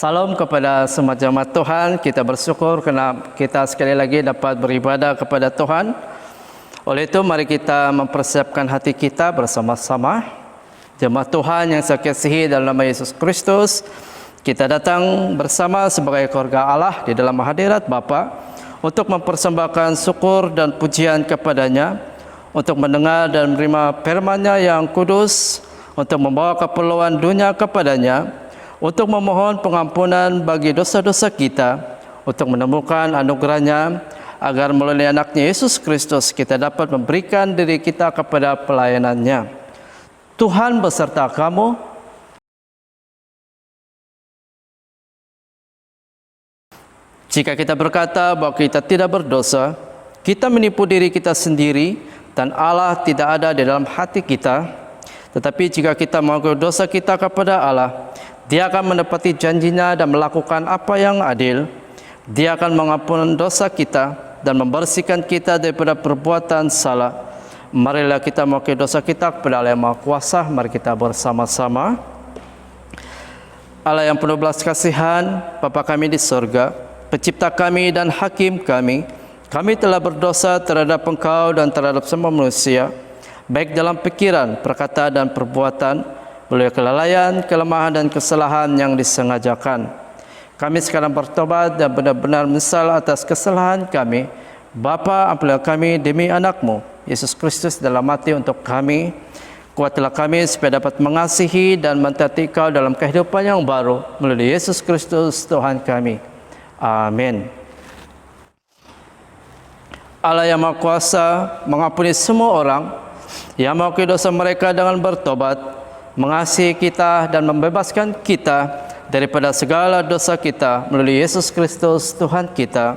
Salam kepada semua jemaat Tuhan. Kita bersyukur kerana kita sekali lagi dapat beribadah kepada Tuhan. Oleh itu, mari kita mempersiapkan hati kita bersama-sama. Jemaat Tuhan yang saya kasihi dalam nama Yesus Kristus, kita datang bersama sebagai keluarga Allah di dalam hadirat Bapa untuk mempersembahkan syukur dan pujian kepada-Nya, untuk mendengar dan menerima firman-Nya yang kudus, untuk membawa keperluan dunia kepada-Nya, untuk memohon pengampunan bagi dosa-dosa kita, untuk menemukan anugerah-Nya, agar melalui anaknya Yesus Kristus kita dapat memberikan diri kita kepada pelayanan-Nya. Tuhan beserta kamu. Jika kita berkata bahwa kita tidak berdosa, kita menipu diri kita sendiri dan Allah tidak ada di dalam hati kita. Tetapi jika kita mengakui dosa kita kepada Allah, Dia akan menepati janjinya dan melakukan apa yang adil. Dia akan mengampuni dosa kita dan membersihkan kita daripada perbuatan salah. Marilah kita mengakui dosa kita kepada Allah yang Maha Kuasa. Mari kita bersama-sama. Allah yang penuh belas kasihan, Bapa kami di sorga, Pencipta kami dan Hakim kami, kami telah berdosa terhadap Engkau dan terhadap semua manusia, baik dalam pikiran, perkataan dan perbuatan, melalui kelalaian, kelemahan dan kesalahan yang disengajakan. Kami sekarang bertobat dan benar-benar menyesal atas kesalahan kami. Bapa, ampunilah kami demi anak-Mu Yesus Kristus dalam mati untuk kami. Kuatlah kami supaya dapat mengasihi dan mentaati Kau dalam kehidupan yang baru melalui Yesus Kristus Tuhan kami. Amin. Allah yang Maha Kuasa mengampuni semua orang yang mengakui dosa mereka dengan bertobat, mengasihi kita dan membebaskan kita daripada segala dosa kita melalui Yesus Kristus Tuhan kita.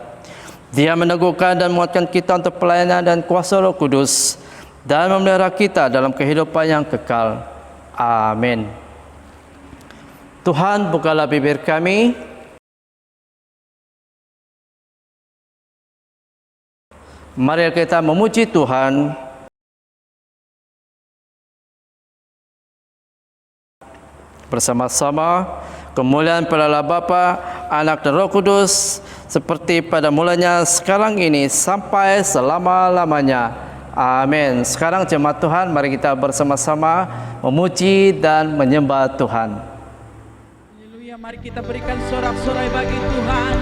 Dia meneguhkan dan menguatkan kita untuk pelayanan dan kuasa Roh Kudus dan memelihara kita dalam kehidupan yang kekal. Amin. Tuhan, bukalah bibir kami mari kita memuji Tuhan. Bersama-sama, kemuliaan pada Allah Bapa, Anak dan Roh Kudus, seperti pada mulanya, sekarang ini, sampai selama-lamanya. Amin. Sekarang jemaat Tuhan, mari kita bersama-sama memuji dan menyembah Tuhan. Haleluya, mari kita berikan sorak-sorai bagi Tuhan.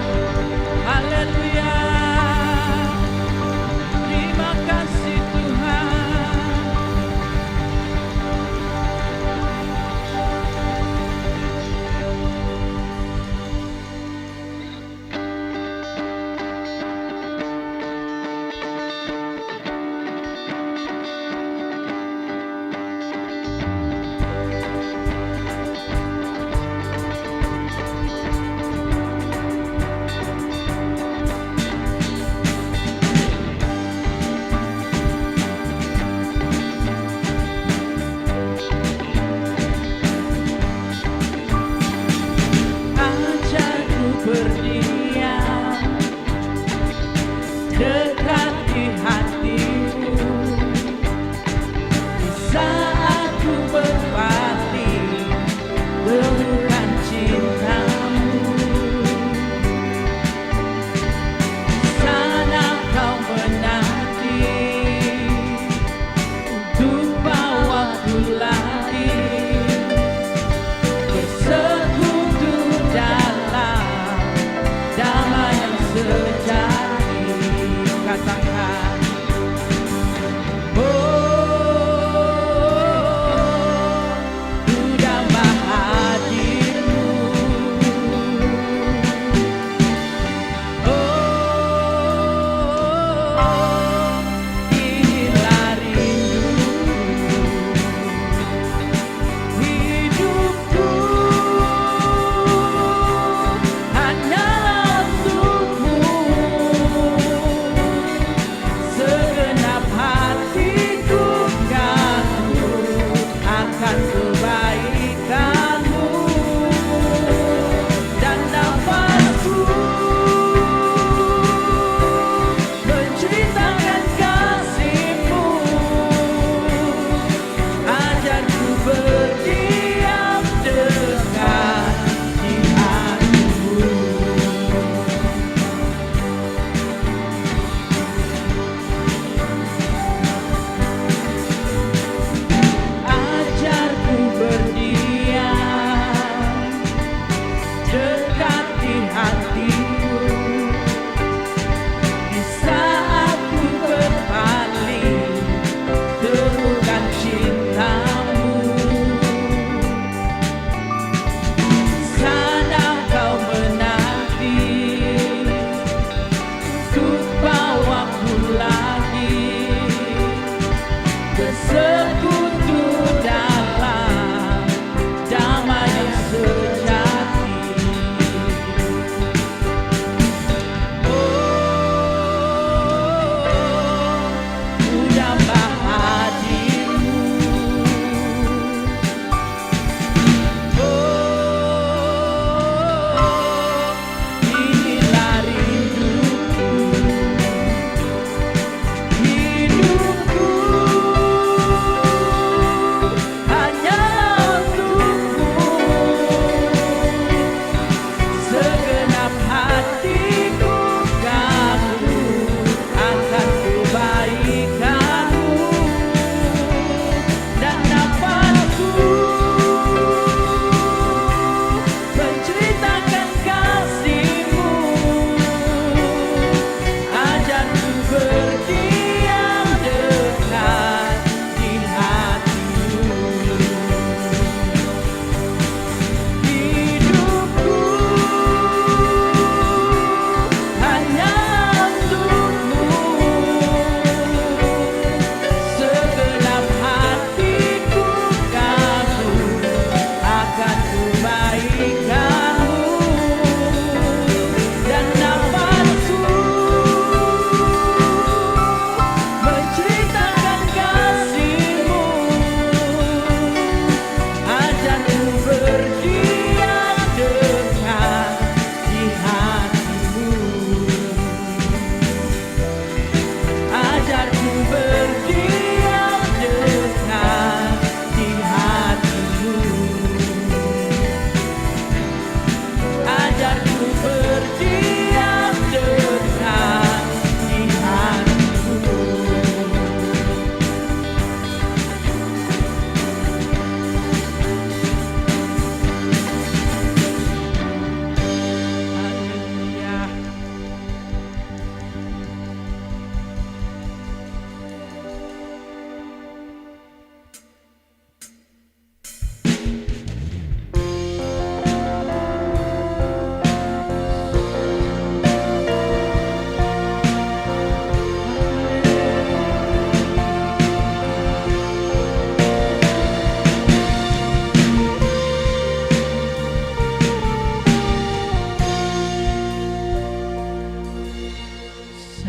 Haleluya. Terima kasih Tuhan. Damai yang sejati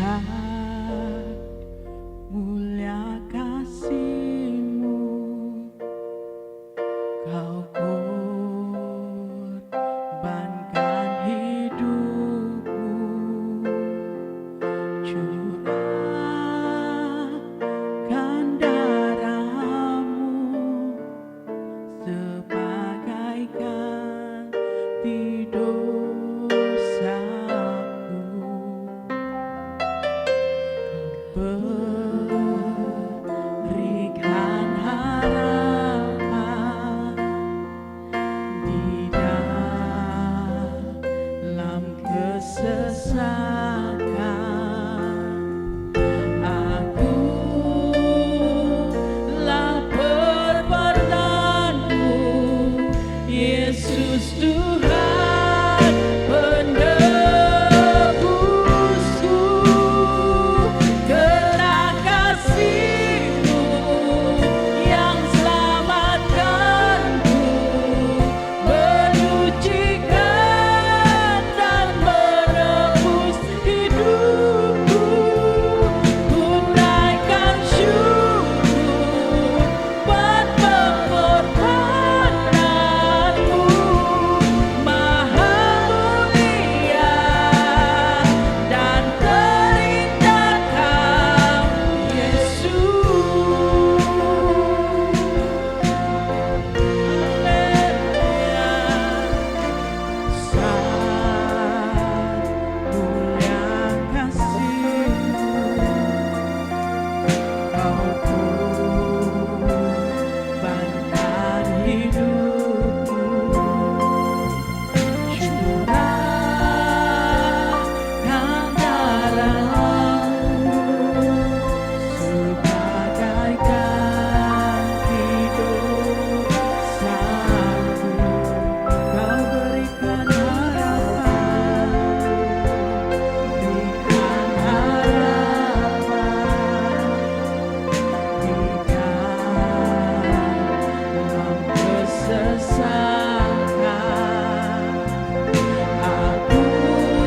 besar mulia kasih-Mu, Kau korbankan hidup-Mu, curahkan darah-Mu sebagai ganti dosaku. Berikan harapan di dalam kesesakan. Akulah perperdaan-Mu, Yesus Tuhan penebusku. Karena kasih-Mu yang selamatkan-Ku, menyucikan dan menebus hidupku. Ku naikkan syukur buat pengorbanan-Mu, Maha mulia dan terindah Kau, Yesus. Sangat mulia kasih-Mu, Kau korbankan hidupku, curahkan darah-Mu sebagai ganti dosaku. Kau berikan harapan, berikan harapan di dalam kesesakan. Akulah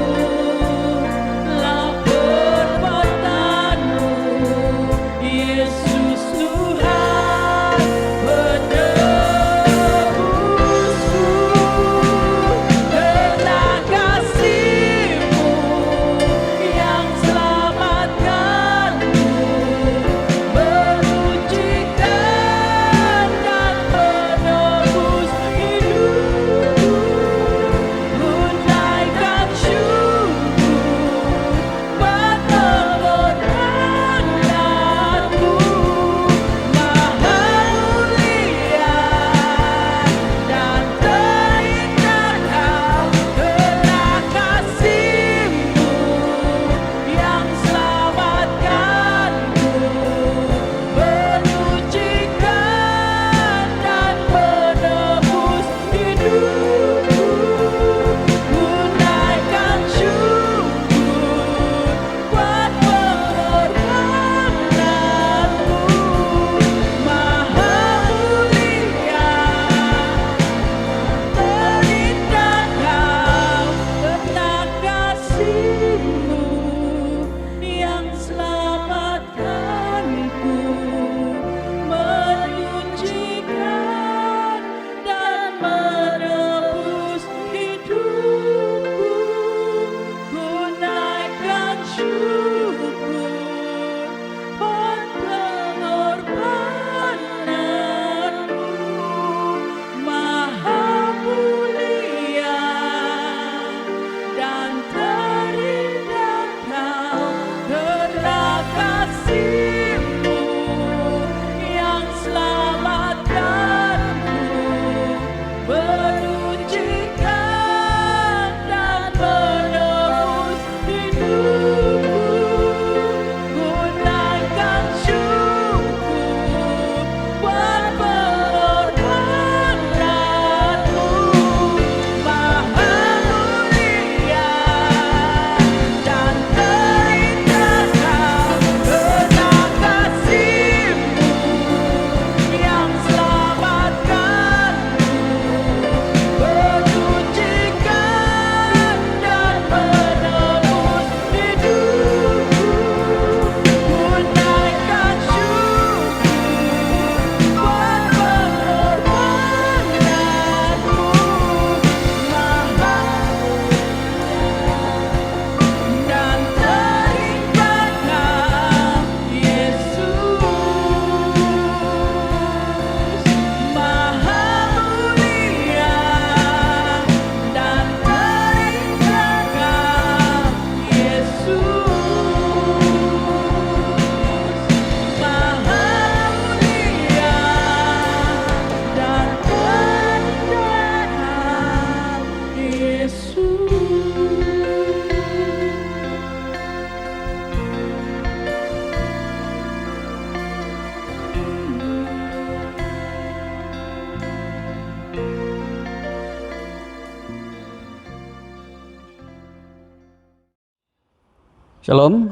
Shalom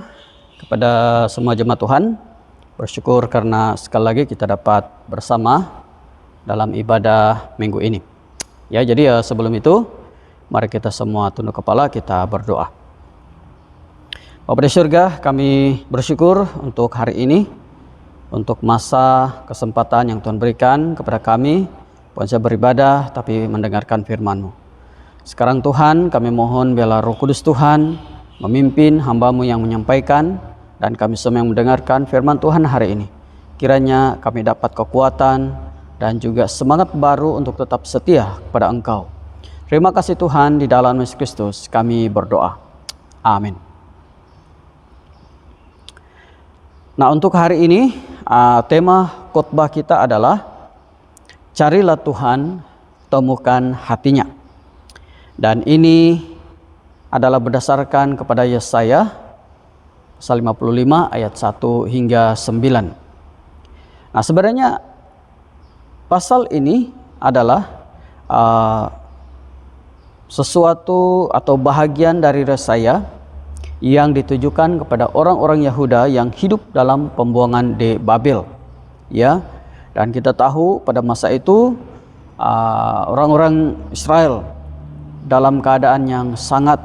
kepada semua jemaat Tuhan. Bersyukur karena sekali lagi kita dapat bersama dalam ibadah minggu ini. Ya, jadi sebelum itu mari kita semua tunduk kepala, kita berdoa. Bapa di surga, kami bersyukur untuk hari ini, untuk masa kesempatan yang Tuhan berikan kepada kami, bukan saja beribadah tapi mendengarkan firman-Mu. Sekarang Tuhan, kami mohon biarlah Roh Kudus Tuhan memimpin hamba-Mu yang menyampaikan, dan kami semua yang mendengarkan firman Tuhan hari ini. Kiranya kami dapat kekuatan dan juga semangat baru untuk tetap setia kepada Engkau. Terima kasih Tuhan, di dalam Yesus Kristus kami berdoa. Amin. Nah, untuk hari ini tema khotbah kita adalah carilah Tuhan, temukan hatinya. Dan ini adalah berdasarkan kepada Yesaya pasal 55 ayat 1 hingga 9. Nah, sebenarnya pasal ini adalah sesuatu atau bahagian dari Yesaya yang ditujukan kepada orang-orang Yahuda yang hidup dalam pembuangan di Babel. Ya, dan kita tahu pada masa itu orang-orang Israel dalam keadaan yang sangat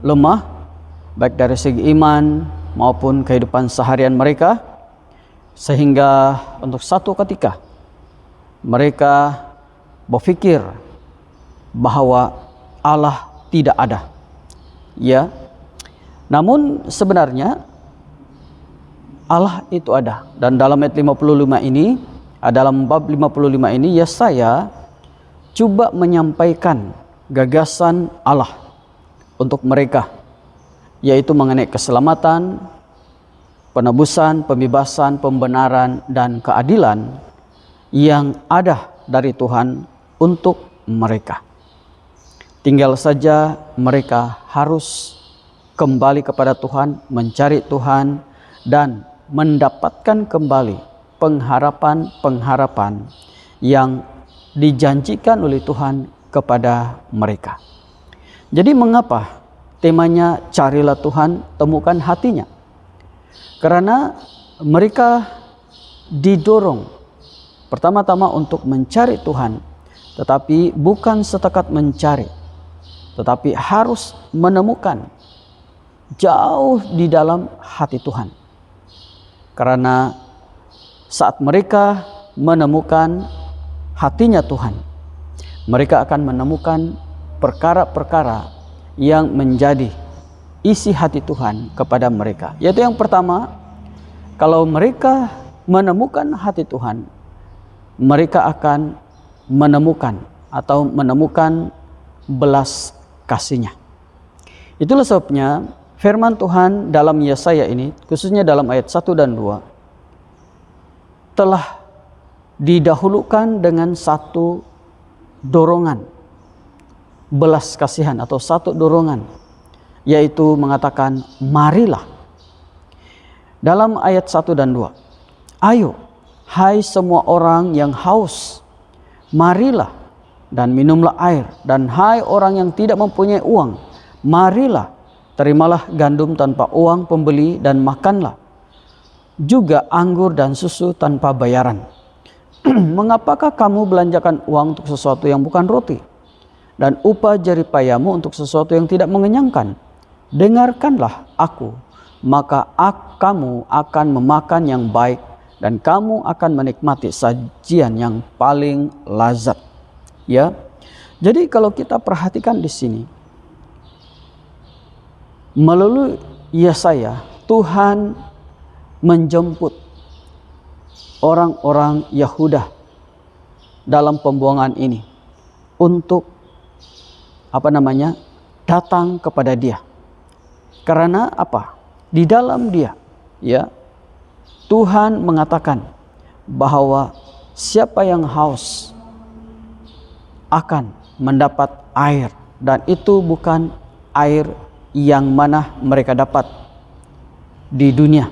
lemah, baik dari segi iman maupun kehidupan seharian mereka, sehingga untuk satu ketika mereka berpikir bahwa Allah tidak ada. Ya, namun sebenarnya Allah itu ada. Dan dalam ayat 55 ini, dalam bab 55 ini, Yesaya coba menyampaikan gagasan Allah untuk mereka, yaitu mengenai keselamatan, penebusan, pembebasan, pembenaran, dan keadilan yang ada dari Tuhan untuk mereka. Tinggal saja mereka harus kembali kepada Tuhan, mencari Tuhan, dan mendapatkan kembali pengharapan-pengharapan yang dijanjikan oleh Tuhan kepada mereka. Jadi mengapa temanya carilah Tuhan, temukan hatinya? Karena mereka didorong pertama-tama untuk mencari Tuhan, tetapi bukan setakat mencari, tetapi harus menemukan jauh di dalam hati Tuhan. Karena saat mereka menemukan hatinya Tuhan, mereka akan menemukan perkara-perkara yang menjadi isi hati Tuhan kepada mereka. Yaitu yang pertama, kalau mereka menemukan hati Tuhan, mereka akan menemukan belas kasih-Nya. Itulah sebabnya firman Tuhan dalam Yesaya ini, khususnya dalam ayat 1 dan 2, telah didahulukan dengan satu dorongan belas kasihan atau satu dorongan, yaitu mengatakan marilah. Dalam ayat 1 dan 2, ayo hai semua orang yang haus, marilah dan minumlah air, dan hai orang yang tidak mempunyai uang, marilah terimalah gandum tanpa uang pembeli, dan makanlah juga anggur dan susu tanpa bayaran. Mengapakah kamu belanjakan uang untuk sesuatu yang bukan roti, dan upah jeripayamu untuk sesuatu yang tidak mengenyangkan? Dengarkanlah aku, maka kamu akan memakan yang baik, dan kamu akan menikmati sajian yang paling lazat. Ya, jadi kalau kita perhatikan di sini, melalui Yesaya, Tuhan menjemput orang-orang Yahuda dalam pembuangan ini untuk datang kepada Dia. Karena apa? Di dalam Dia, ya, Tuhan mengatakan bahwa siapa yang haus akan mendapat air, dan itu bukan air yang mana mereka dapat di dunia,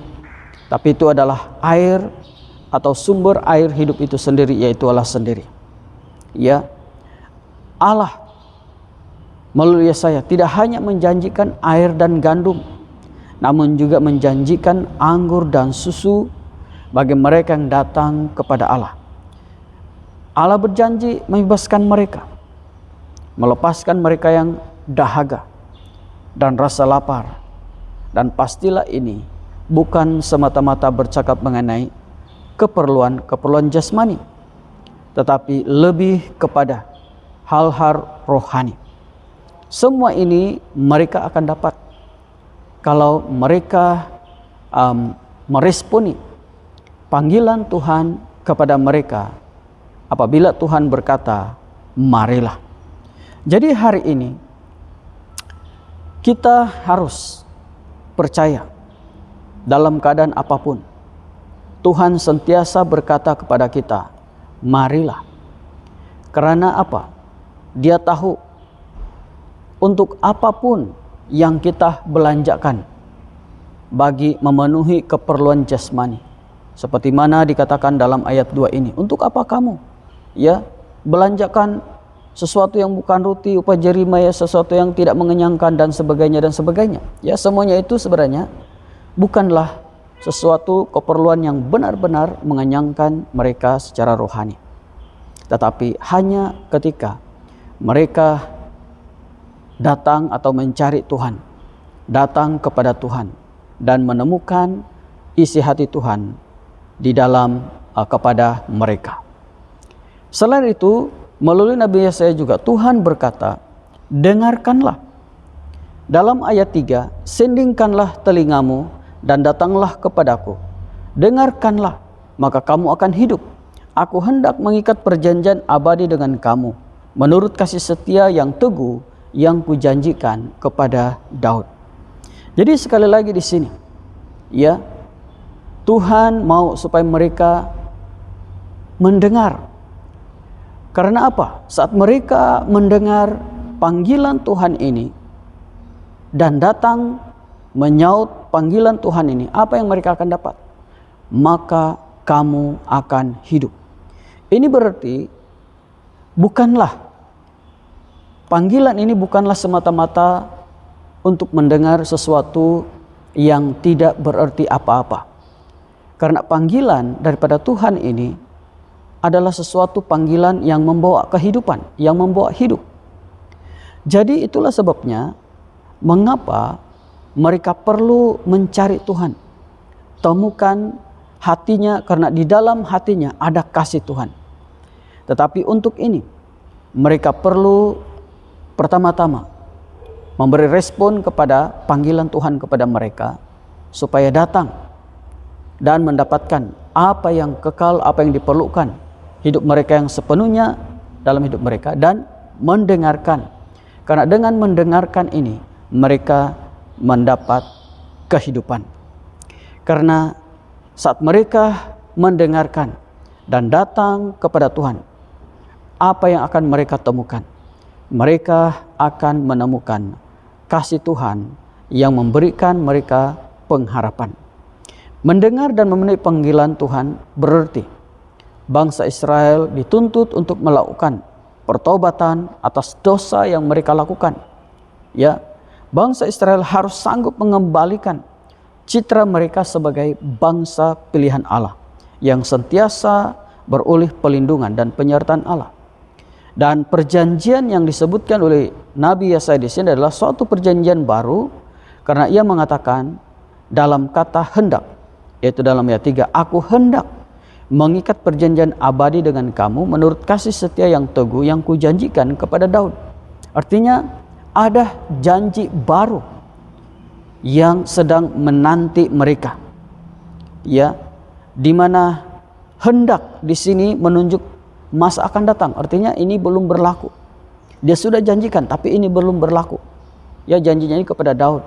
tapi itu adalah air atau sumber air hidup itu sendiri, yaitu Allah sendiri. Ya, Allah melalui Yesaya tidak hanya menjanjikan air dan gandum, namun juga menjanjikan anggur dan susu bagi mereka yang datang kepada Allah. Allah berjanji membebaskan mereka, melepaskan mereka yang dahaga dan rasa lapar. Dan pastilah ini bukan semata-mata bercakap mengenai keperluan jasmani, tetapi lebih kepada hal-hal rohani. Semua ini mereka akan dapat kalau mereka meresponi panggilan Tuhan kepada mereka apabila Tuhan berkata, marilah. Jadi hari ini kita harus percaya dalam keadaan apapun, Tuhan sentiasa berkata kepada kita, marilah. Karena apa? Dia tahu untuk apapun yang kita belanjakan bagi memenuhi keperluan jasmani. Seperti mana dikatakan dalam ayat 2 ini, untuk apa kamu belanjakan sesuatu yang bukan roti, upah jerimah, sesuatu yang tidak mengenyangkan dan sebagainya dan sebagainya. Semuanya itu sebenarnya bukanlah sesuatu keperluan yang benar-benar mengenyangkan mereka secara rohani. Tetapi hanya ketika mereka datang atau mencari Tuhan, datang kepada Tuhan dan menemukan isi hati Tuhan di dalam kepada mereka. Selain itu, melalui Nabi Yesaya juga Tuhan berkata, dengarkanlah. Dalam ayat 3, sindingkanlah telingamu dan datanglah kepadaku. Dengarkanlah, maka kamu akan hidup. Aku hendak mengikat perjanjian abadi dengan kamu, menurut kasih setia yang teguh yang kujanjikan kepada Daud. Jadi sekali lagi di sini, Tuhan mau supaya mereka mendengar. Karena apa? Saat mereka mendengar panggilan Tuhan ini dan datang menyaut panggilan Tuhan ini, apa yang mereka akan dapat? Maka kamu akan hidup. Ini berarti panggilan ini bukanlah semata-mata untuk mendengar sesuatu yang tidak berarti apa-apa. Karena panggilan daripada Tuhan ini adalah sesuatu panggilan yang membawa kehidupan, yang membawa hidup. Jadi itulah sebabnya mengapa mereka perlu mencari Tuhan. Temukan hatinya, karena di dalam hatinya ada kasih Tuhan. Tetapi untuk ini mereka perlu pertama-tama memberi respon kepada panggilan Tuhan kepada mereka, supaya datang dan mendapatkan apa yang kekal, apa yang diperlukan hidup mereka yang sepenuhnya dalam hidup mereka, dan mendengarkan. Karena dengan mendengarkan ini mereka mendapat kehidupan. Karena saat mereka mendengarkan dan datang kepada Tuhan, apa yang akan mereka temukan? Mereka akan menemukan kasih Tuhan yang memberikan mereka pengharapan. Mendengar dan memenuhi panggilan Tuhan berarti bangsa Israel dituntut untuk melakukan pertobatan atas dosa yang mereka lakukan. Bangsa Israel harus sanggup mengembalikan citra mereka sebagai bangsa pilihan Allah yang sentiasa beroleh pelindungan dan penyertaan Allah. Dan perjanjian yang disebutkan oleh Nabi Yesaya di sini adalah suatu perjanjian baru, karena ia mengatakan dalam kata hendak, yaitu dalam ayat 3, aku hendak mengikat perjanjian abadi dengan kamu menurut kasih setia yang teguh yang kujanjikan kepada Daud. Artinya ada janji baru yang sedang menanti mereka. Di mana hendak di sini menunjuk masa akan datang. Artinya ini belum berlaku. Dia sudah janjikan tapi ini belum berlaku. Janjinya ini kepada Daud.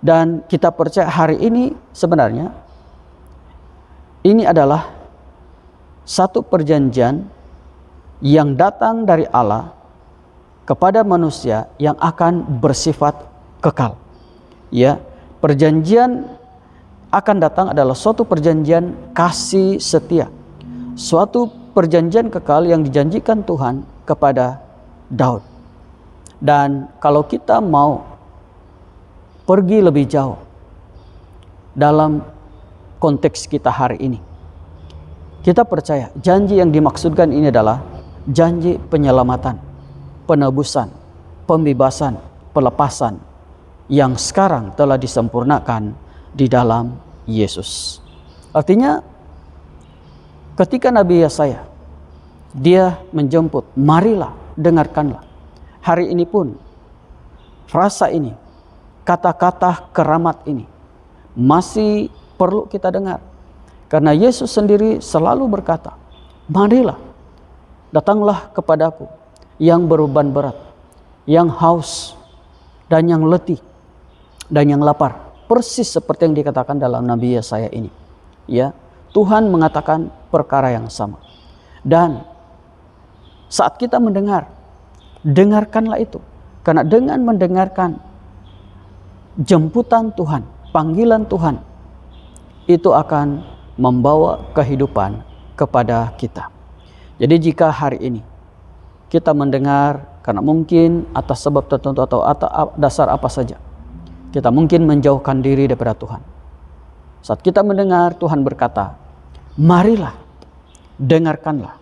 Dan kita percaya hari ini sebenarnya ini adalah satu perjanjian yang datang dari Allah kepada manusia yang akan bersifat kekal. Perjanjian akan datang adalah suatu perjanjian kasih setia. Suatu perjanjian kekal yang dijanjikan Tuhan kepada Daud. Dan kalau kita mau pergi lebih jauh dalam konteks kita hari ini, kita percaya janji yang dimaksudkan ini adalah janji penyelamatan, penebusan, pembebasan, pelepasan yang sekarang telah disempurnakan di dalam Yesus. Artinya ketika Nabi Yesaya dia menjemput, marilah dengarkanlah. Hari ini pun frasa ini, kata-kata keramat ini masih perlu kita dengar. Karena Yesus sendiri selalu berkata, marilah, datanglah kepadaku yang beban berat, yang haus, dan yang letih, dan yang lapar. Persis seperti yang dikatakan dalam Nabi Yesaya ini. Ya, Tuhan mengatakan perkara yang sama. Dan saat kita mendengar, dengarkanlah itu. Karena dengan mendengarkan jemputan Tuhan, panggilan Tuhan, itu akan membawa kehidupan kepada kita. Jadi jika hari ini kita mendengar karena mungkin atas sebab tertentu atau atas dasar apa saja, kita mungkin menjauhkan diri daripada Tuhan. Saat kita mendengar Tuhan berkata, marilah, dengarkanlah,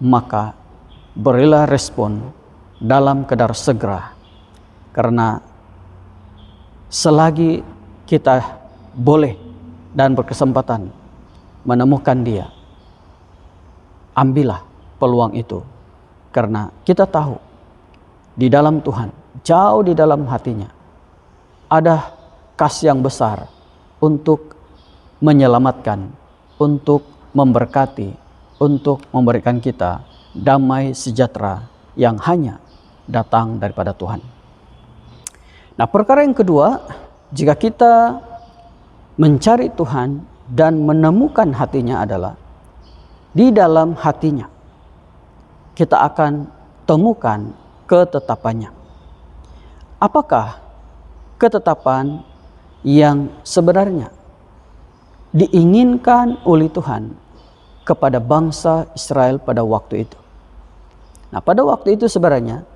maka berilah respon dalam keadaan segera. Karena selagi kita boleh dan berkesempatan menemukan Dia, ambillah peluang itu. Karena kita tahu di dalam Tuhan, jauh di dalam hatinya, ada kasih yang besar untuk menyelamatkan, untuk memberkati, untuk memberikan kita damai sejahtera yang hanya datang daripada Tuhan. Nah, perkara yang kedua, jika kita mencari Tuhan dan menemukan hatinya adalah di dalam hatinya kita akan temukan ketetapannya. Apakah ketetapan yang sebenarnya diinginkan oleh Tuhan kepada bangsa Israel pada waktu itu? Nah, pada waktu itu sebenarnya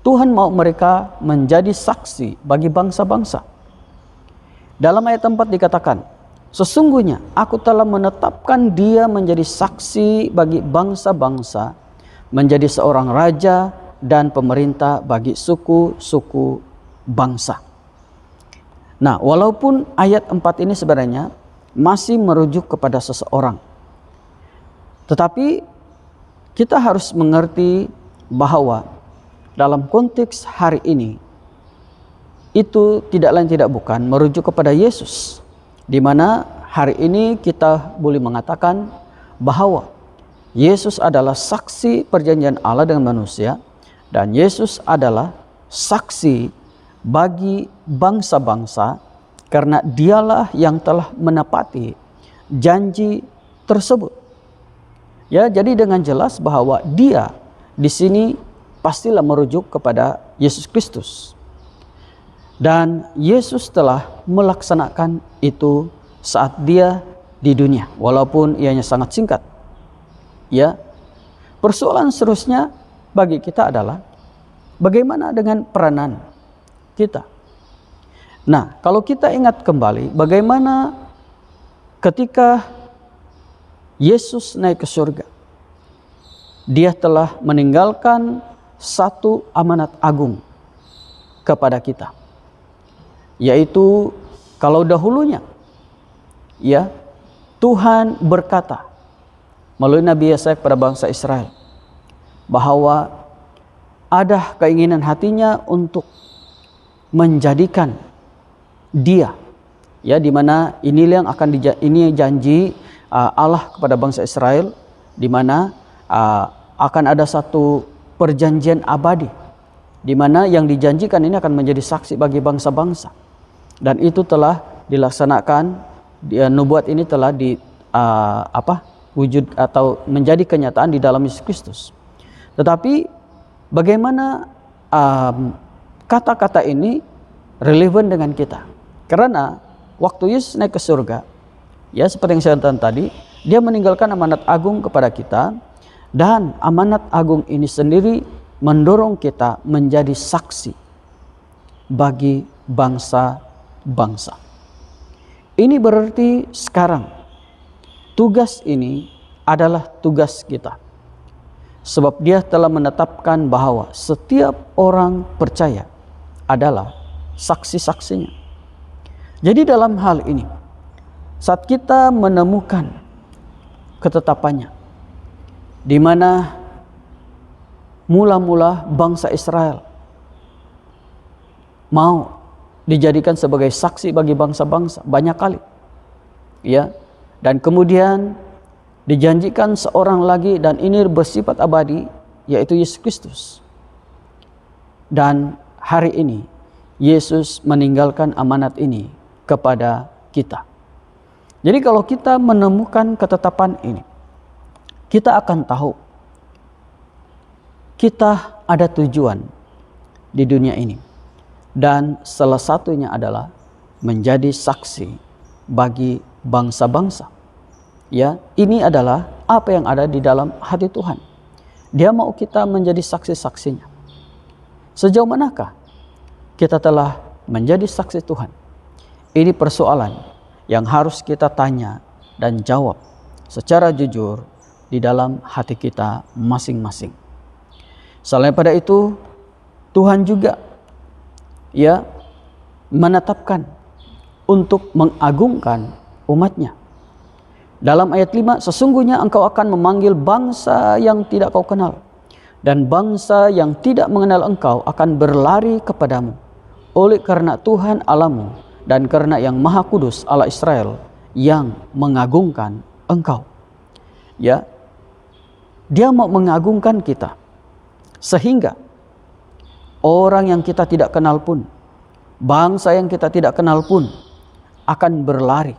Tuhan mau mereka menjadi saksi bagi bangsa-bangsa. Dalam ayat 4 dikatakan, sesungguhnya aku telah menetapkan dia menjadi saksi bagi bangsa-bangsa, menjadi seorang raja dan pemerintah bagi suku-suku bangsa. Nah, walaupun ayat 4 ini sebenarnya masih merujuk kepada seseorang, tetapi kita harus mengerti bahwa dalam konteks hari ini itu tidak lain tidak bukan merujuk kepada Yesus, di mana hari ini kita boleh mengatakan bahwa Yesus adalah saksi perjanjian Allah dengan manusia, dan Yesus adalah saksi bagi bangsa-bangsa karena dialah yang telah menepati janji tersebut. Ya, jadi dengan jelas bahwa dia di sini pastilah merujuk kepada Yesus Kristus. Dan Yesus telah melaksanakan itu saat dia di dunia, walaupun ianya sangat singkat. Ya, persoalan seterusnya bagi kita adalah bagaimana dengan peranan kita. Nah, kalau kita ingat kembali bagaimana ketika Yesus naik ke surga, dia telah meninggalkan satu amanat agung kepada kita, yaitu kalau dahulunya ya Tuhan berkata melalui Nabi Yesaya kepada bangsa Israel bahwa ada keinginan hatinya untuk menjadikan dia, ya, di mana inilah yang akan ini janji Allah kepada bangsa Israel, di mana akan ada satu perjanjian abadi, di mana yang dijanjikan ini akan menjadi saksi bagi bangsa-bangsa, dan itu telah dilaksanakan. Nubuat ini telah wujud atau menjadi kenyataan di dalam Yesus Kristus. Tetapi bagaimana kata-kata ini relevan dengan kita? Karena waktu Yesus naik ke surga, ya seperti yang saya katakan tadi, dia meninggalkan amanat agung kepada kita, dan amanat agung ini sendiri mendorong kita menjadi saksi bagi bangsa-bangsa. Ini berarti sekarang tugas ini adalah tugas kita. Sebab Dia telah menetapkan bahwa setiap orang percaya adalah saksi-saksinya. Jadi dalam hal ini, saat kita menemukan ketetapannya, di mana mula-mula bangsa Israel mau dijadikan sebagai saksi bagi bangsa-bangsa banyak kali, ya, dan kemudian dijanjikan seorang lagi, dan ini bersifat abadi, yaitu Yesus Kristus. Dan hari ini Yesus meninggalkan amanat ini kepada kita. Jadi kalau kita menemukan ketetapan ini, kita akan tahu kita ada tujuan di dunia ini, dan salah satunya adalah menjadi saksi bagi bangsa-bangsa. Ya, ini adalah apa yang ada di dalam hati Tuhan. Dia mau kita menjadi saksi-saksinya. Sejauh manakah kita telah menjadi saksi Tuhan? Ini persoalan yang harus kita tanya dan jawab secara jujur di dalam hati kita masing-masing. Selain pada itu, Tuhan juga ya menetapkan untuk mengagungkan umatnya. Dalam ayat 5, sesungguhnya engkau akan memanggil bangsa yang tidak kau kenal, dan bangsa yang tidak mengenal engkau akan berlari kepadamu. Oleh karena Tuhan Allahmu dan karena yang Maha Kudus Allah Israel yang mengagungkan engkau. Ya, Dia mau mengagungkan kita, sehingga orang yang kita tidak kenal pun, bangsa yang kita tidak kenal pun akan berlari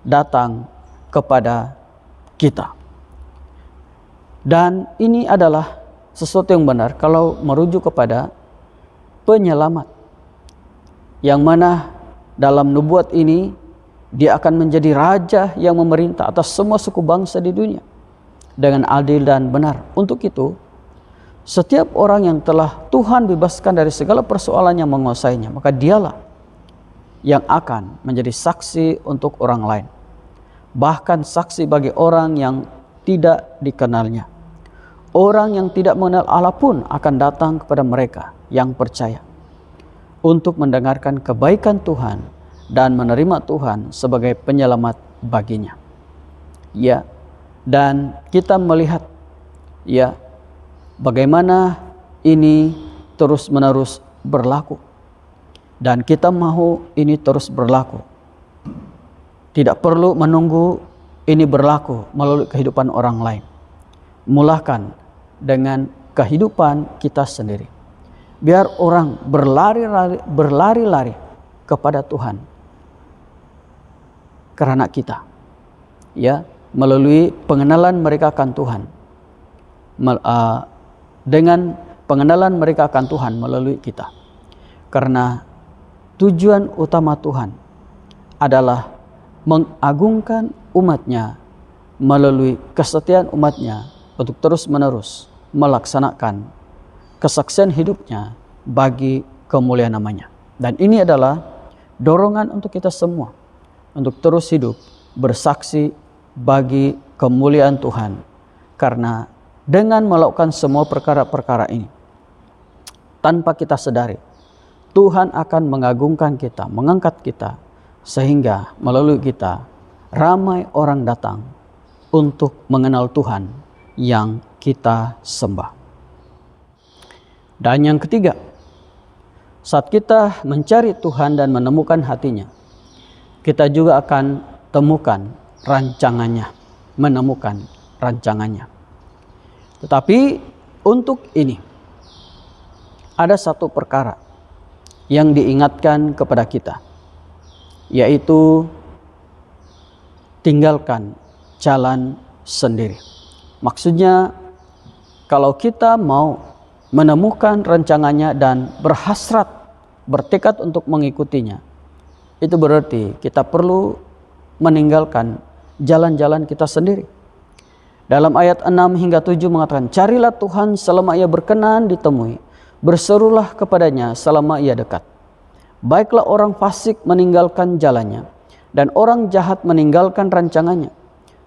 datang kepada kita. Dan ini adalah sesuatu yang benar kalau merujuk kepada penyelamat, yang mana dalam nubuat ini Dia akan menjadi raja yang memerintah atas semua suku bangsa di dunia dengan adil dan benar. Untuk itu, setiap orang yang telah Tuhan bebaskan dari segala persoalan yang menguasainya, maka dialah yang akan menjadi saksi untuk orang lain, bahkan saksi bagi orang yang tidak dikenalnya. Orang yang tidak mengenal Allah pun akan datang kepada mereka yang percaya untuk mendengarkan kebaikan Tuhan dan menerima Tuhan sebagai penyelamat baginya. Ya, dan kita melihat ya bagaimana ini terus-menerus berlaku, dan kita mau ini terus berlaku. Tidak perlu menunggu ini berlaku melalui kehidupan orang lain. Mulakan dengan kehidupan kita sendiri. Biar orang berlari-lari kepada Tuhan karena kita, ya, melalui pengenalan mereka akan Tuhan. Dengan pengenalan mereka akan Tuhan melalui kita. Karena tujuan utama Tuhan adalah mengagungkan umatnya melalui kesetiaan umatnya untuk terus-menerus melaksanakan kesaksian hidupnya bagi kemuliaan namanya. Dan ini adalah dorongan untuk kita semua untuk terus hidup bersaksi bagi kemuliaan Tuhan. Karena dengan melakukan semua perkara-perkara ini, tanpa kita sadari, Tuhan akan mengagungkan kita, mengangkat kita, sehingga melalui kita ramai orang datang untuk mengenal Tuhan yang kita sembah. Dan yang ketiga, saat kita mencari Tuhan dan menemukan hatinya, kita juga akan temukan rancangannya, menemukan rancangannya. Tetapi untuk ini ada satu perkara yang diingatkan kepada kita, yaitu tinggalkan jalan sendiri. Maksudnya, kalau kita mau menemukan rancangannya dan berhasrat, bertekad untuk mengikutinya, itu berarti kita perlu meninggalkan jalan-jalan kita sendiri. Dalam ayat 6 hingga 7 mengatakan, carilah Tuhan selama ia berkenan ditemui, berserulah kepadanya selama ia dekat. Baiklah orang fasik meninggalkan jalannya, dan orang jahat meninggalkan rancangannya.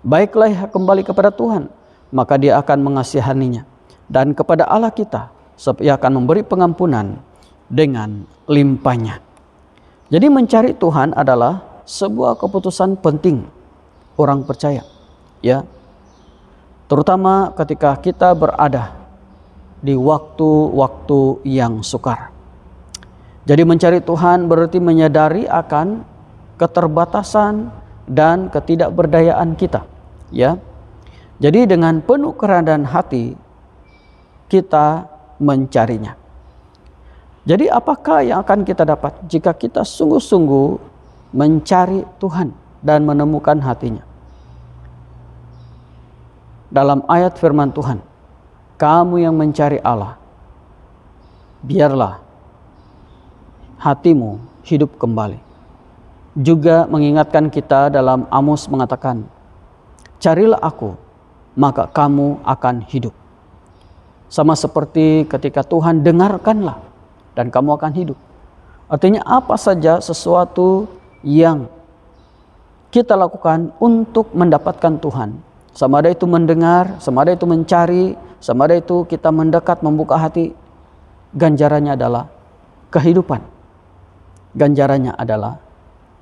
Baiklah ia kembali kepada Tuhan, maka dia akan mengasihaninya. Dan kepada Allah kita, sebab ia akan memberi pengampunan dengan limpahnya. Jadi mencari Tuhan adalah sebuah keputusan penting orang percaya, ya. Terutama ketika kita berada di waktu-waktu yang sukar. Jadi mencari Tuhan berarti menyadari akan keterbatasan dan ketidakberdayaan kita, ya. Jadi dengan penuh kerendahan hati kita mencarinya. Jadi apakah yang akan kita dapat jika kita sungguh-sungguh mencari Tuhan dan menemukan hatinya? Dalam ayat firman Tuhan, kamu yang mencari Allah, biarlah hatimu hidup kembali. Juga mengingatkan kita dalam Amos mengatakan, carilah aku, maka kamu akan hidup. Sama seperti ketika Tuhan, dengarkanlah dan kamu akan hidup. Artinya apa saja sesuatu yang kita lakukan untuk mendapatkan Tuhan, sama ada itu mendengar, sama ada itu mencari, sama ada itu kita mendekat, membuka hati, ganjarannya adalah kehidupan. Ganjarannya adalah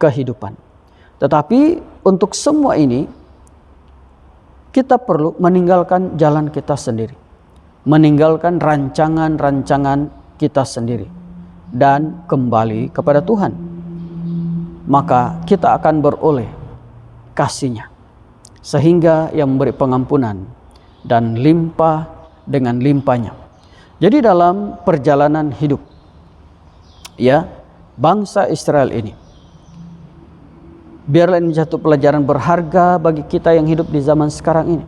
kehidupan. Tetapi untuk semua ini, kita perlu meninggalkan jalan kita sendiri. Meninggalkan rancangan-rancangan kita sendiri. Dan kembali kepada Tuhan. Maka kita akan beroleh kasih-Nya. Sehingga yang memberi pengampunan dan limpah dengan limpahnya. Jadi dalam perjalanan hidup, ya, bangsa Israel ini, biarlah ini satu pelajaran berharga bagi kita yang hidup di zaman sekarang ini.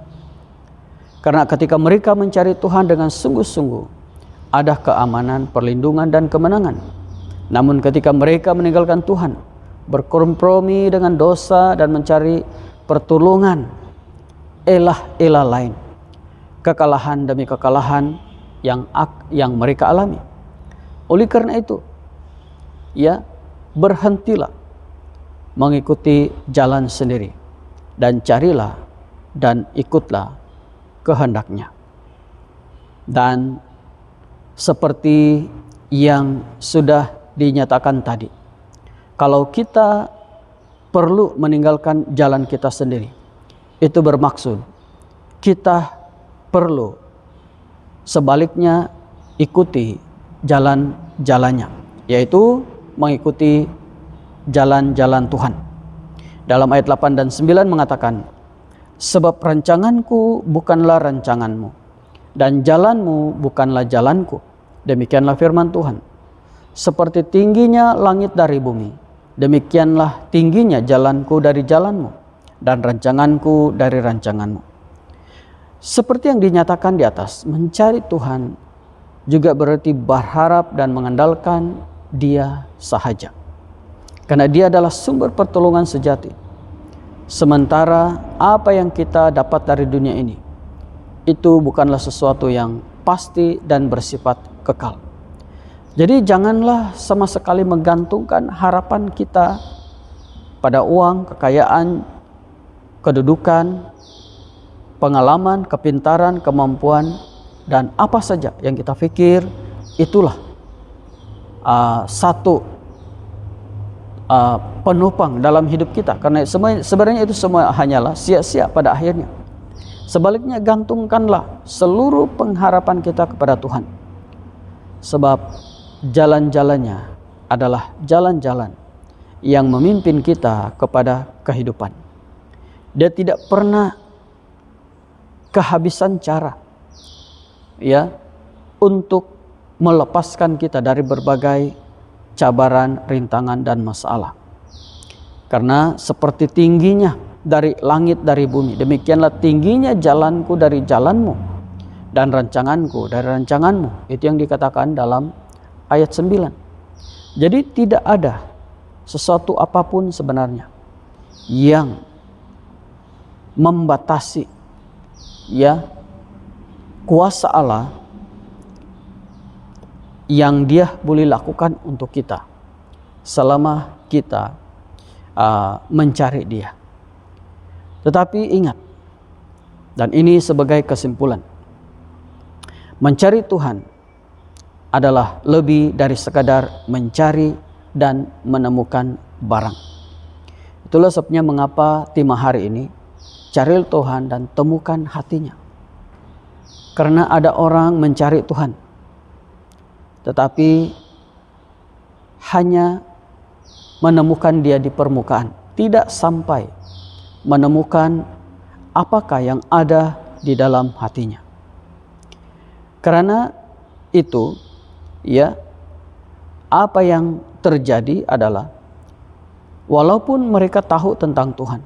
Karena ketika mereka mencari Tuhan dengan sungguh-sungguh, ada keamanan, perlindungan, dan kemenangan. Namun ketika mereka meninggalkan Tuhan, berkompromi dengan dosa dan mencari pertolongan elah-elah lain, kekalahan demi kekalahan yang mereka alami. Oleh karena itu, ya, berhentilah mengikuti jalan sendiri dan carilah dan ikutlah kehendak-Nya. Dan seperti yang sudah dinyatakan tadi, kalau kita perlu meninggalkan jalan kita sendiri, itu bermaksud kita perlu sebaliknya ikuti jalan-jalannya, yaitu mengikuti jalan-jalan Tuhan. Dalam ayat 8 dan 9 mengatakan, sebab rancanganku bukanlah rancanganmu, dan jalanmu bukanlah jalanku. Demikianlah firman Tuhan. Seperti tingginya langit dari bumi, demikianlah tingginya jalanku dari jalanmu, dan rancanganku dari rancanganmu. Seperti yang dinyatakan di atas, mencari Tuhan juga berarti berharap dan mengandalkan Dia sahaja. Karena Dia adalah sumber pertolongan sejati. Sementara apa yang kita dapat dari dunia ini, itu bukanlah sesuatu yang pasti dan bersifat kekal. Jadi janganlah sama sekali menggantungkan harapan kita pada uang, kekayaan, kedudukan, pengalaman, kepintaran, kemampuan, dan apa saja yang kita pikir itulah satu penopang dalam hidup kita. Karena sebenarnya itu semua hanyalah sia-sia pada akhirnya. Sebaliknya, gantungkanlah seluruh pengharapan kita kepada Tuhan. Sebab jalan-jalannya adalah jalan-jalan yang memimpin kita kepada kehidupan. Dia tidak pernah kehabisan cara, ya, untuk melepaskan kita dari berbagai cabaran, rintangan, dan masalah. Karena seperti tingginya dari langit dari bumi, demikianlah tingginya jalanku dari jalanmu, dan rancanganku dari rancanganmu. Itu yang dikatakan dalam ayat 9. Jadi tidak ada sesuatu apapun sebenarnya yang membatasi ya kuasa Allah yang Dia boleh lakukan untuk kita selama kita mencari Dia. Tetapi ingat, dan ini sebagai kesimpulan, mencari Tuhan adalah lebih dari sekadar mencari dan menemukan barang. Itulah sebabnya mengapa tema hari ini, cari Tuhan dan temukan hatinya. Karena ada orang mencari Tuhan, tetapi hanya menemukan Dia di permukaan, tidak sampai menemukan apakah yang ada di dalam hatinya. Karena itu, ya, apa yang terjadi adalah walaupun mereka tahu tentang Tuhan,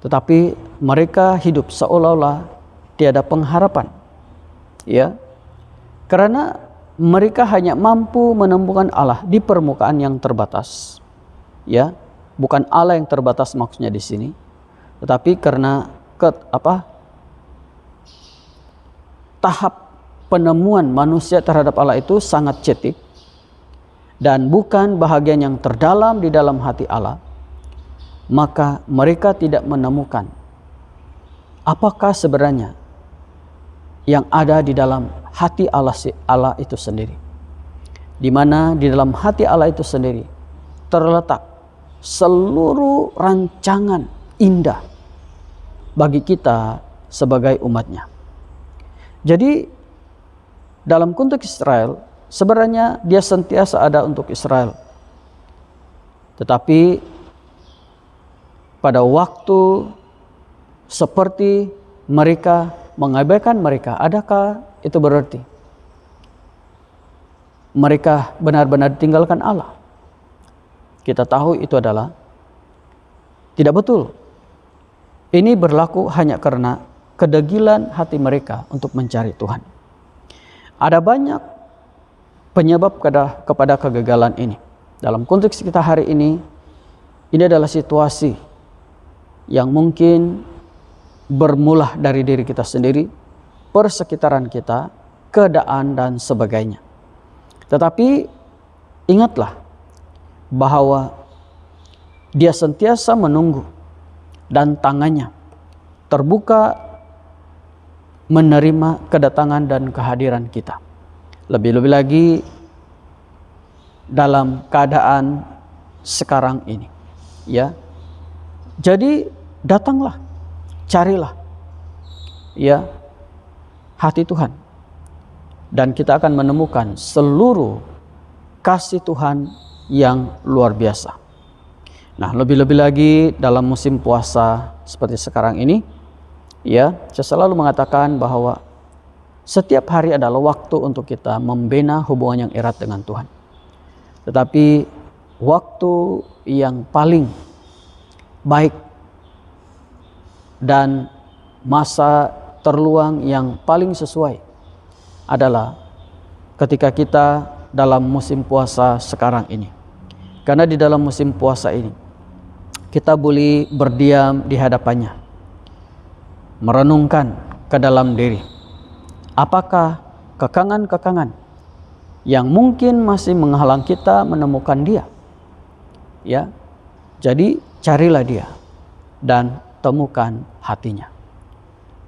tetapi mereka hidup seolah-olah tiada pengharapan, ya, karena mereka hanya mampu menemukan Allah di permukaan yang terbatas, ya, bukan Allah yang terbatas maksudnya di sini, tetapi karena tahap penemuan manusia terhadap Allah itu sangat cetek dan bukan bahagian yang terdalam di dalam hati Allah, maka mereka tidak menemukan apakah sebenarnya yang ada di dalam hati Allah itu sendiri. Di mana di dalam hati Allah itu sendiri terletak seluruh rancangan indah bagi kita sebagai umatnya. Jadi dalam konteks Israel, sebenarnya Dia sentiasa ada untuk Israel. Tetapi pada waktu seperti mereka mengabaikan mereka, adakah itu berarti mereka benar-benar tinggalkan Allah? Kita tahu itu adalah tidak betul. Ini berlaku hanya karena kedegilan hati mereka untuk mencari Tuhan. Ada banyak penyebab kepada kegagalan ini. Dalam konteks kita hari ini adalah situasi yang mungkin bermula dari diri kita sendiri, persekitaran kita, keadaan dan sebagainya. Tetapi ingatlah bahwa Dia sentiasa menunggu dan tangannya terbuka menerima kedatangan dan kehadiran kita. Lebih-lebih lagi dalam keadaan sekarang ini, ya. Jadi datanglah, carilah, ya, hati Tuhan, dan kita akan menemukan seluruh kasih Tuhan yang luar biasa. Nah, lebih-lebih lagi dalam musim puasa seperti sekarang ini, ya, saya selalu mengatakan bahwa setiap hari adalah waktu untuk kita membina hubungan yang erat dengan Tuhan. Tetapi waktu yang paling baik dan masa terluang yang paling sesuai adalah ketika kita dalam musim puasa sekarang ini. Karena di dalam musim puasa ini kita boleh berdiam di hadapannya, merenungkan ke dalam diri apakah kekangan-kekangan yang mungkin masih menghalang kita menemukan Dia, ya. Jadi carilah Dia dan temukan hatinya.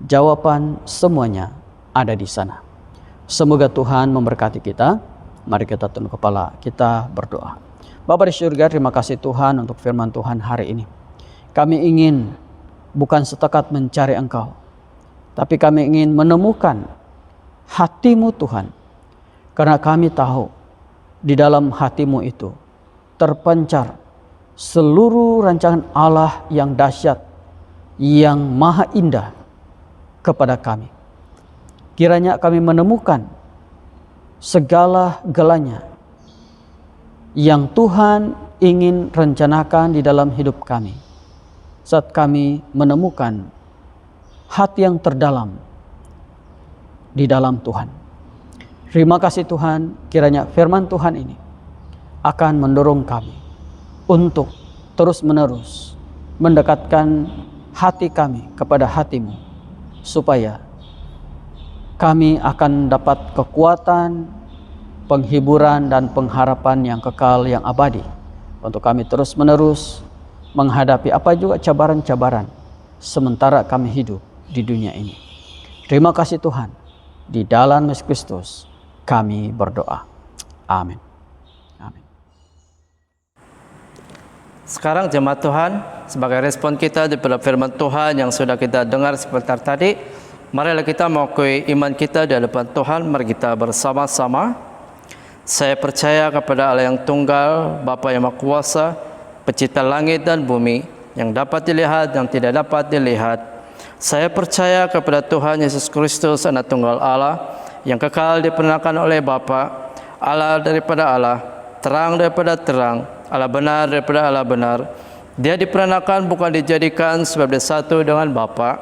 Jawaban semuanya ada di sana. Semoga Tuhan memberkati kita. Mari kita tunduk kepala, kita berdoa. Bapa di surga, terima kasih Tuhan untuk firman Tuhan hari ini. Kami ingin bukan setekat mencari Engkau, tapi kami ingin menemukan hati-Mu Tuhan. Karena kami tahu di dalam hati-Mu itu terpancar seluruh rancangan Allah yang dahsyat, yang maha indah kepada kami. Kiranya kami menemukan segala-galanya yang Tuhan ingin rencanakan di dalam hidup kami saat kami menemukan hati yang terdalam di dalam Tuhan. Terima kasih Tuhan, kiranya firman Tuhan ini akan mendorong kami untuk terus-menerus mendekatkan hati kami kepada hati-Mu supaya kami akan dapat kekuatan, penghiburan dan pengharapan yang kekal, yang abadi, untuk kami terus-menerus menghadapi apa juga cabaran-cabaran sementara kami hidup di dunia ini. Terima kasih Tuhan, di dalam Yesus Kristus kami berdoa. Amin. Amin. Sekarang jemaat Tuhan, sebagai respon kita daripada firman Tuhan yang sudah kita dengar sebentar tadi, marilah kita mengakui iman kita di hadapan Tuhan. Mari kita bersama-sama. Saya percaya kepada Allah yang tunggal, Bapa yang Maha Kuasa, Pencipta langit dan bumi, yang dapat dilihat, yang tidak dapat dilihat. Saya percaya kepada Tuhan Yesus Kristus, Anak Tunggal Allah, yang kekal diperanakan oleh Bapa, Allah daripada Allah, terang daripada terang, Allah benar daripada Allah benar. Dia diperanakan bukan dijadikan sebab dia satu dengan Bapa,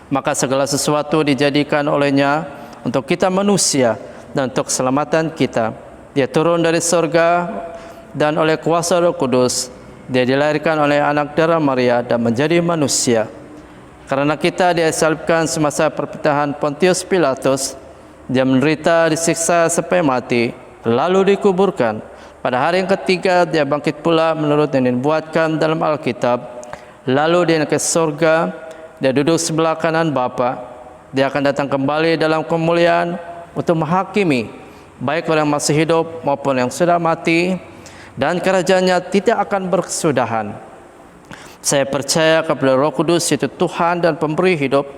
maka segala sesuatu dijadikan olehnya untuk kita manusia dan untuk keselamatan kita. Dia turun dari surga dan oleh kuasa Roh Kudus dia dilahirkan oleh anak darah Maria dan menjadi manusia. Karena kita dia disalibkan semasa perpindahan Pontius Pilatus. Dia menderita, disiksa sampai mati, lalu dikuburkan. Pada hari yang ketiga dia bangkit pula menurut yang dibuatkan dalam Alkitab. Lalu dia naik ke surga, dia duduk sebelah kanan Bapa. Dia akan datang kembali dalam kemuliaan untuk menghakimi baik orang yang masih hidup maupun yang sudah mati, dan kerajaannya tidak akan berkesudahan. Saya percaya kepada Roh Kudus, yaitu Tuhan dan pemberi hidup,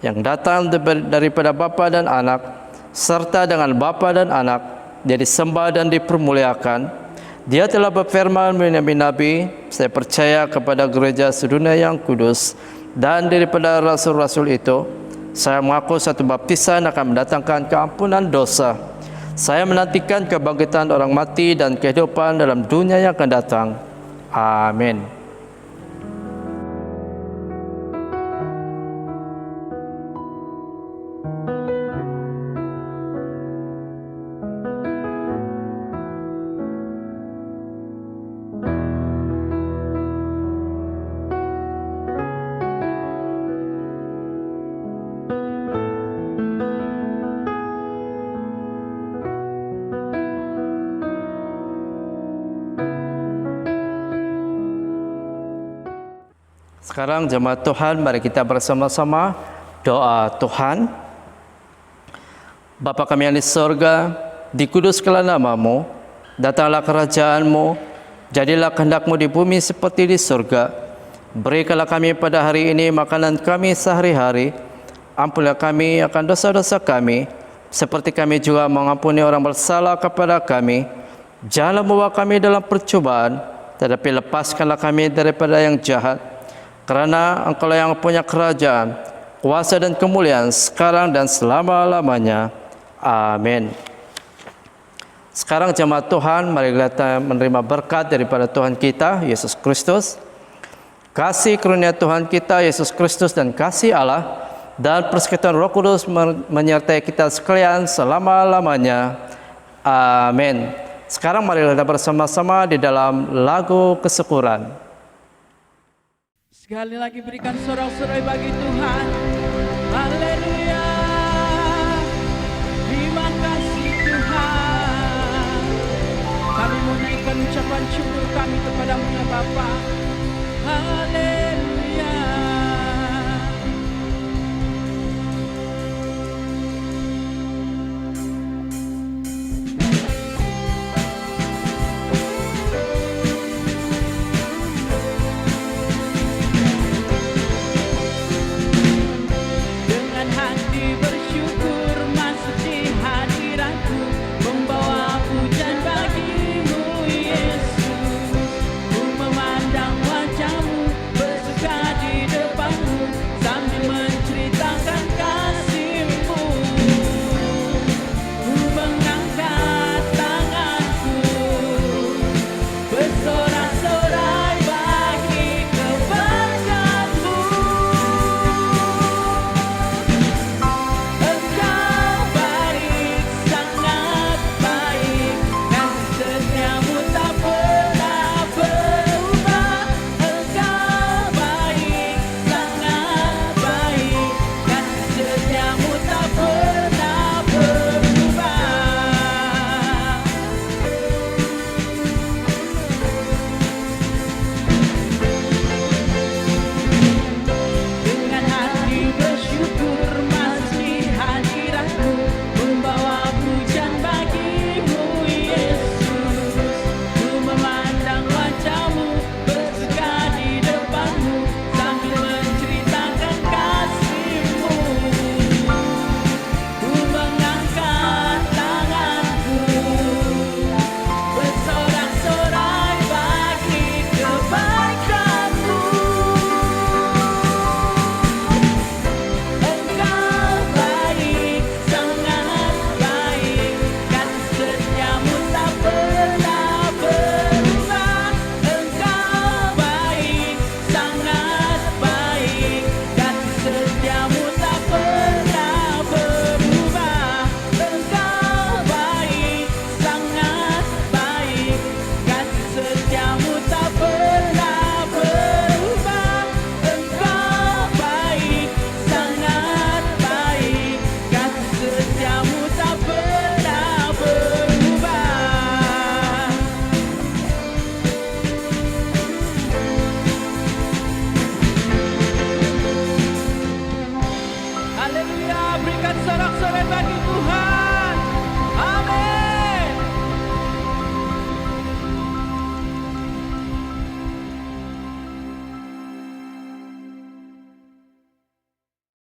yang datang daripada Bapa dan Anak, serta dengan Bapa dan Anak dia disembah dan dipermuliakan. Dia telah berfirman melalui nabi. Saya percaya kepada gereja sedunia yang kudus, dan daripada rasul-rasul itu saya mengaku satu baptisan akan mendatangkan keampunan dosa. Saya menantikan kebangkitan orang mati dan kehidupan dalam dunia yang akan datang. Amin. Sekarang jemaat Tuhan, mari kita bersama-sama doa Tuhan. Bapa kami yang di sorga, dikuduskanlah nama-Mu, datanglah kerajaan-Mu, jadilah kehendak-Mu di bumi seperti di surga. Berikanlah kami pada hari ini makanan kami sehari-hari. Ampunilah kami akan dosa-dosa kami, seperti kami juga mengampuni orang bersalah kepada kami. Janganlah membawa kami dalam percobaan, tetapi lepaskanlah kami daripada yang jahat. Karena Engkau yang punya kerajaan, kuasa dan kemuliaan sekarang dan selama-lamanya. Amin. Sekarang jemaat Tuhan, mari kita menerima berkat daripada Tuhan kita, Yesus Kristus. Kasih karunia Tuhan kita, Yesus Kristus, dan kasih Allah dan persekutuan Roh Kudus menyertai kita sekalian selama-lamanya. Amin. Sekarang mari kita bersama-sama di dalam lagu kesyukuran. Sekali lagi berikan sorak-sorai bagi Tuhan. Haleluya. Terima kasih Tuhan. Kami menaikkan ucapan syukur kami kepadamu ya Bapa. Haleluya.